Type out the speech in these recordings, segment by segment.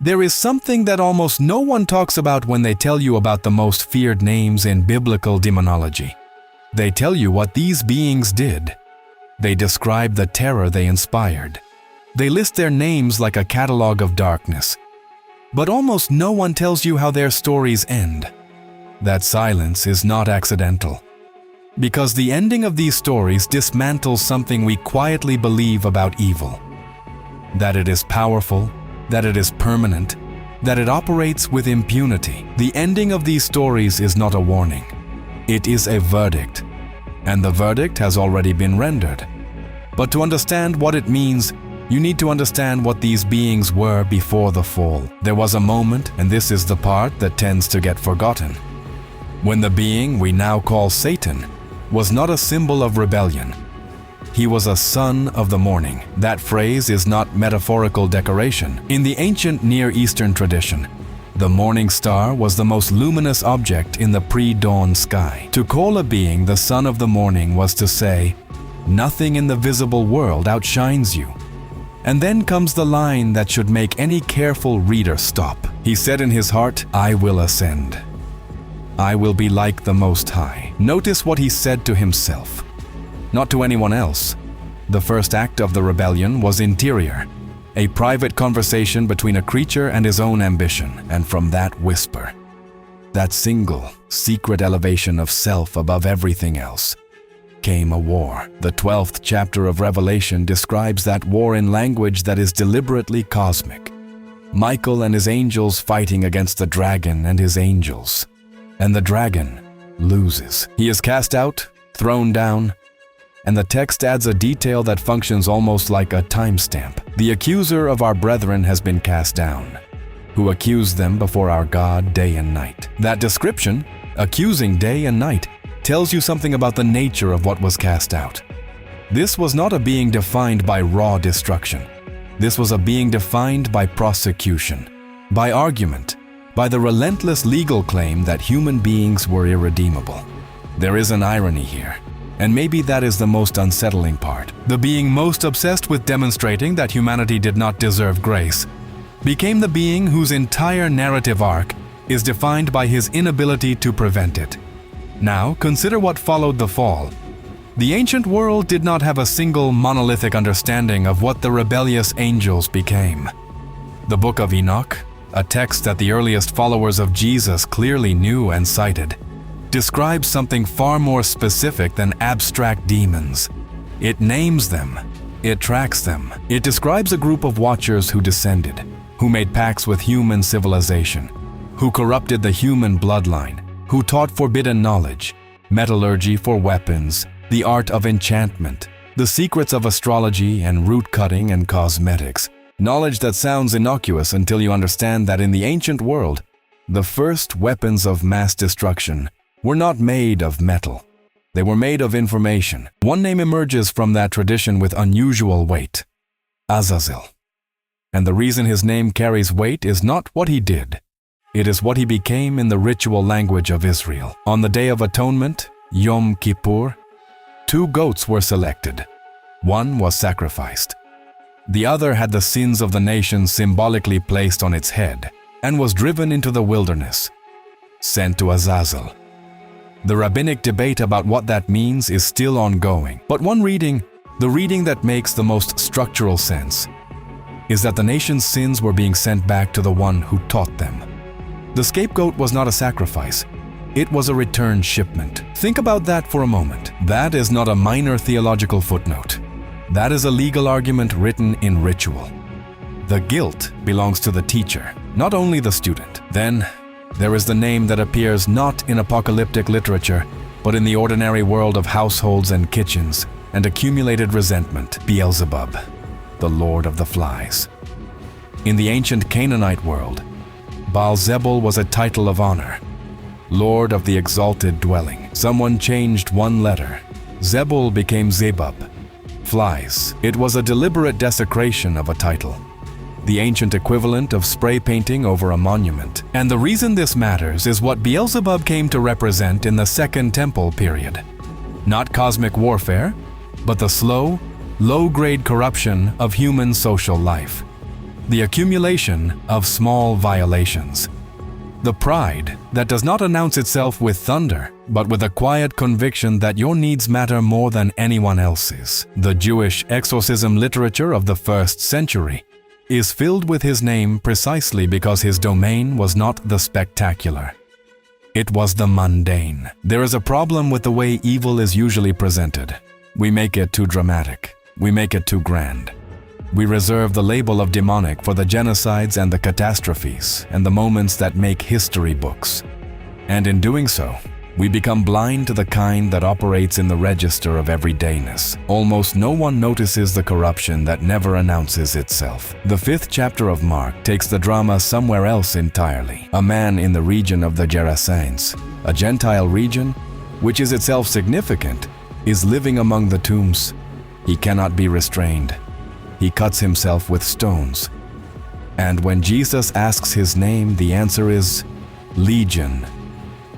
There is something that almost no one talks about when they tell you about the most feared names in biblical demonology. They tell you what these beings did. They describe the terror they inspired. They list their names like a catalog of darkness. But almost no one tells you how their stories end. That silence is not accidental. Because the ending of these stories dismantles something we quietly believe about evil. That it is powerful, that it is permanent, that it operates with impunity. The ending of these stories is not a warning. It is a verdict, and the verdict has already been rendered. But to understand what it means, you need to understand what these beings were before the fall. There was a moment, and this is the part that tends to get forgotten, when the being we now call Satan was not a symbol of rebellion. He was a son of the morning. That phrase is not metaphorical decoration. In the ancient Near Eastern tradition, the morning star was the most luminous object in the pre-dawn sky. To call a being the son of the morning was to say, nothing in the visible world outshines you. And then comes the line that should make any careful reader stop. He said in his heart, I will ascend. I will be like the Most High. Notice what he said to himself, not to anyone else. The first act of the rebellion was interior, a private conversation between a creature and his own ambition, and from that whisper, that single, secret elevation of self above everything else, came a war. The 12th chapter of Revelation describes that war in language that is deliberately cosmic. Michael and his angels fighting against the dragon and his angels. And the dragon loses. He is cast out, thrown down, and the text adds a detail that functions almost like a timestamp. The accuser of our brethren has been cast down, who accused them before our God day and night. That description, accusing day and night, tells you something about the nature of what was cast out. This was not a being defined by raw destruction. This was a being defined by prosecution, by argument, by the relentless legal claim that human beings were irredeemable. There is an irony here, and maybe that is the most unsettling part. The being most obsessed with demonstrating that humanity did not deserve grace became the being whose entire narrative arc is defined by his inability to prevent it. Now, consider what followed the fall. The ancient world did not have a single monolithic understanding of what the rebellious angels became. The Book of Enoch, a text that the earliest followers of Jesus clearly knew and cited, describes something far more specific than abstract demons. It names them. It tracks them. It describes a group of watchers who descended, who made pacts with human civilization, who corrupted the human bloodline, who taught forbidden knowledge, metallurgy for weapons, the art of enchantment, the secrets of astrology and root cutting and cosmetics. Knowledge that sounds innocuous until you understand that in the ancient world, the first weapons of mass destruction were not made of metal. They were made of information. One name emerges from that tradition with unusual weight: Azazel. And the reason his name carries weight is not what he did. It is what he became in the ritual language of Israel. On the Day of Atonement, Yom Kippur, 2 goats were selected. One was sacrificed. The other had the sins of the nation symbolically placed on its head and was driven into the wilderness, sent to Azazel. The rabbinic debate about what that means is still ongoing, but one reading, the reading that makes the most structural sense, is that the nation's sins were being sent back to the one who taught them. The scapegoat was not a sacrifice. It was a return shipment. Think about that for a moment. That is not a minor theological footnote. That is a legal argument written in ritual. The guilt belongs to the teacher, not only the student. Then, there is the name that appears not in apocalyptic literature, but in the ordinary world of households and kitchens, and accumulated resentment: Beelzebub, the Lord of the Flies. In the ancient Canaanite world, Baal-zebul was a title of honor, Lord of the exalted dwelling. Someone changed one letter. Zebul became Zebub, flies. It was a deliberate desecration of a title, the ancient equivalent of spray painting over a monument. And the reason this matters is what Beelzebub came to represent in the Second Temple period. Not cosmic warfare, but the slow, low-grade corruption of human social life. the accumulation of small violations. The pride that does not announce itself with thunder, but with a quiet conviction that your needs matter more than anyone else's. The Jewish exorcism literature of the 1st century is filled with his name precisely because his domain was not the spectacular. It was the mundane. There is a problem with the way evil is usually presented. We make it too dramatic. We make it too grand. We reserve the label of demonic for the genocides and the catastrophes and the moments that make history books. And in doing so, we become blind to the kind that operates in the register of everydayness. Almost no one notices the corruption that never announces itself. The 5th chapter of Mark takes the drama somewhere else entirely. A man in the region of the Gerasenes, a Gentile region, which is itself significant, is living among the tombs. He cannot be restrained. He cuts himself with stones. And when Jesus asks his name, the answer is Legion,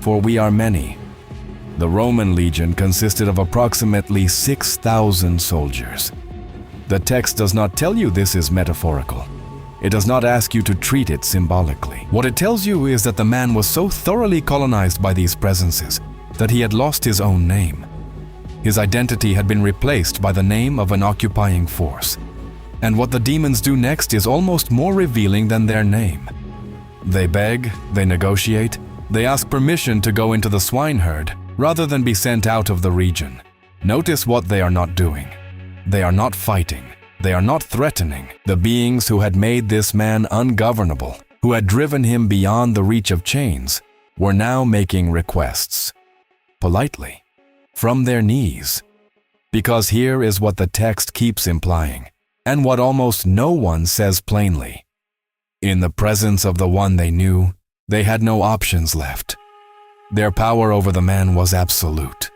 for we are many. The Roman legion consisted of approximately 6,000 soldiers. The text does not tell you this is metaphorical. It does not ask you to treat it symbolically. What it tells you is that the man was so thoroughly colonized by these presences that he had lost his own name. His identity had been replaced by the name of an occupying force. And what the demons do next is almost more revealing than their name. They beg, they negotiate, they ask permission to go into the swineherd rather than be sent out of the region. Notice what they are not doing. They are not fighting. They are not threatening. The beings who had made this man ungovernable, who had driven him beyond the reach of chains, were now making requests. Politely. From their knees. Because here is what the text keeps implying, and what almost no one says plainly. In the presence of the one they knew, they had no options left. Their power over the man was absolute.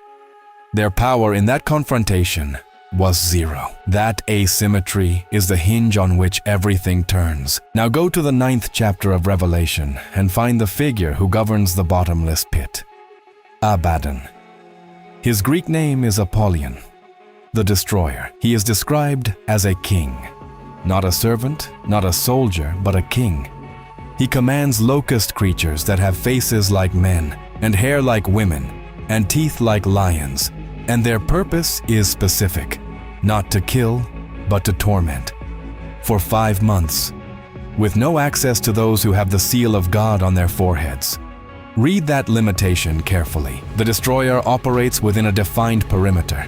Their power in that confrontation was zero. That asymmetry is the hinge on which everything turns. Now go to the 9th chapter of Revelation and find the figure who governs the bottomless pit. Abaddon. His Greek name is Apollyon, the destroyer. He is described as a king. Not a servant, not a soldier, but a king. He commands locust creatures that have faces like men, and hair like women, and teeth like lions, and their purpose is specific, not to kill, but to torment. For 5 months, with no access to those who have the seal of God on their foreheads. Read that limitation carefully. The destroyer operates within a defined perimeter.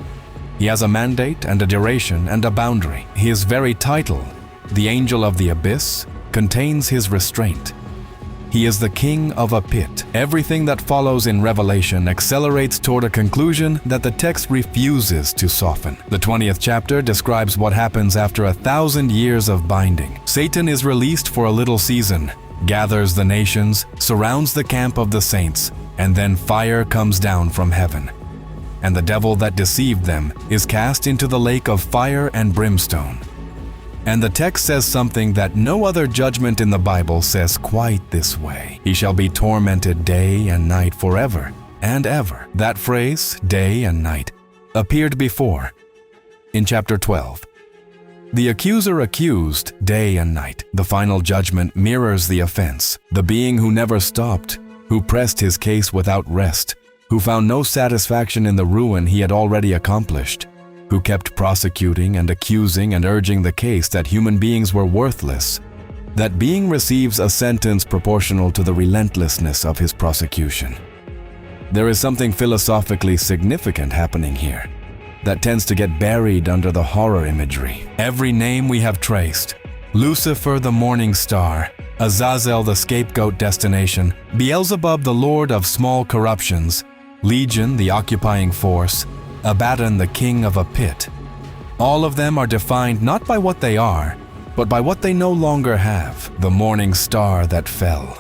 He has a mandate and a duration and a boundary. His very title, the Angel of the Abyss, contains his restraint. He is the king of a pit. Everything that follows in Revelation accelerates toward a conclusion that the text refuses to soften. The 20th chapter describes what happens after 1,000 years of binding. Satan is released for a little season, gathers the nations, surrounds the camp of the saints, and then fire comes down from heaven. And the devil that deceived them is cast into the lake of fire and brimstone. And the text says something that no other judgment in the Bible says quite this way. He shall be tormented day and night forever and ever. That phrase, day and night, appeared before in chapter 12. The accuser accused day and night. The final judgment mirrors the offense. The being who never stopped, who pressed his case without rest, who found no satisfaction in the ruin he had already accomplished, who kept prosecuting and accusing and urging the case that human beings were worthless. That being receives a sentence proportional to the relentlessness of his prosecution. There is something philosophically significant happening here that tends to get buried under the horror imagery. Every name we have traced, Lucifer the morning star, Azazel the scapegoat destination, Beelzebub the lord of small corruptions, Legion the occupying force, Abaddon the king of a pit. All of them are defined not by what they are, but by what they no longer have. The morning star that fell.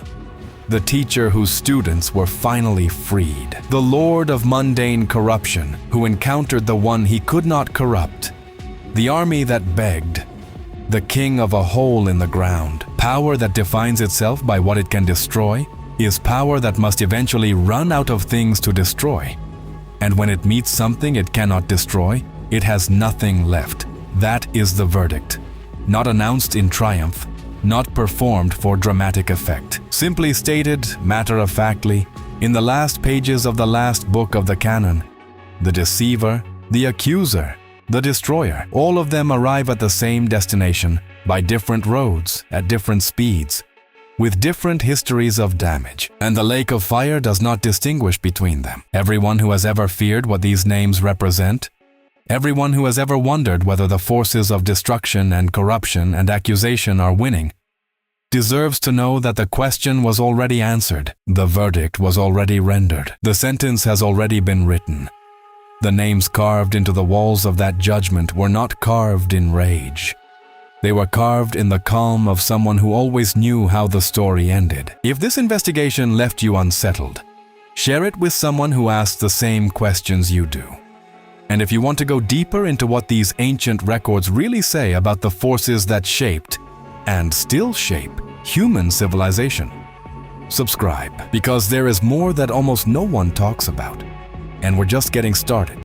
The teacher whose students were finally freed. The lord of mundane corruption who encountered the one he could not corrupt. The army that begged. The king of a hole in the ground. Power that defines itself by what it can destroy is power that must eventually run out of things to destroy. And when it meets something it cannot destroy, it has nothing left. That is the verdict. Not announced in triumph, not performed for dramatic effect. Simply stated, matter-of-factly, in the last pages of the last book of the canon, the deceiver, the accuser, the destroyer, all of them arrive at the same destination by different roads at different speeds, with different histories of damage. And the lake of fire does not distinguish between them. Everyone who has ever feared what these names represent, everyone who has ever wondered whether the forces of destruction and corruption and accusation are winning, deserves to know that the question was already answered. The verdict was already rendered. The sentence has already been written. The names carved into the walls of that judgment were not carved in rage. They were carved in the calm of someone who always knew how the story ended. If this investigation left you unsettled, share it with someone who asks the same questions you do. And if you want to go deeper into what these ancient records really say about the forces that shaped and still shape human civilization, subscribe, because there is more that almost no one talks about, and we're just getting started.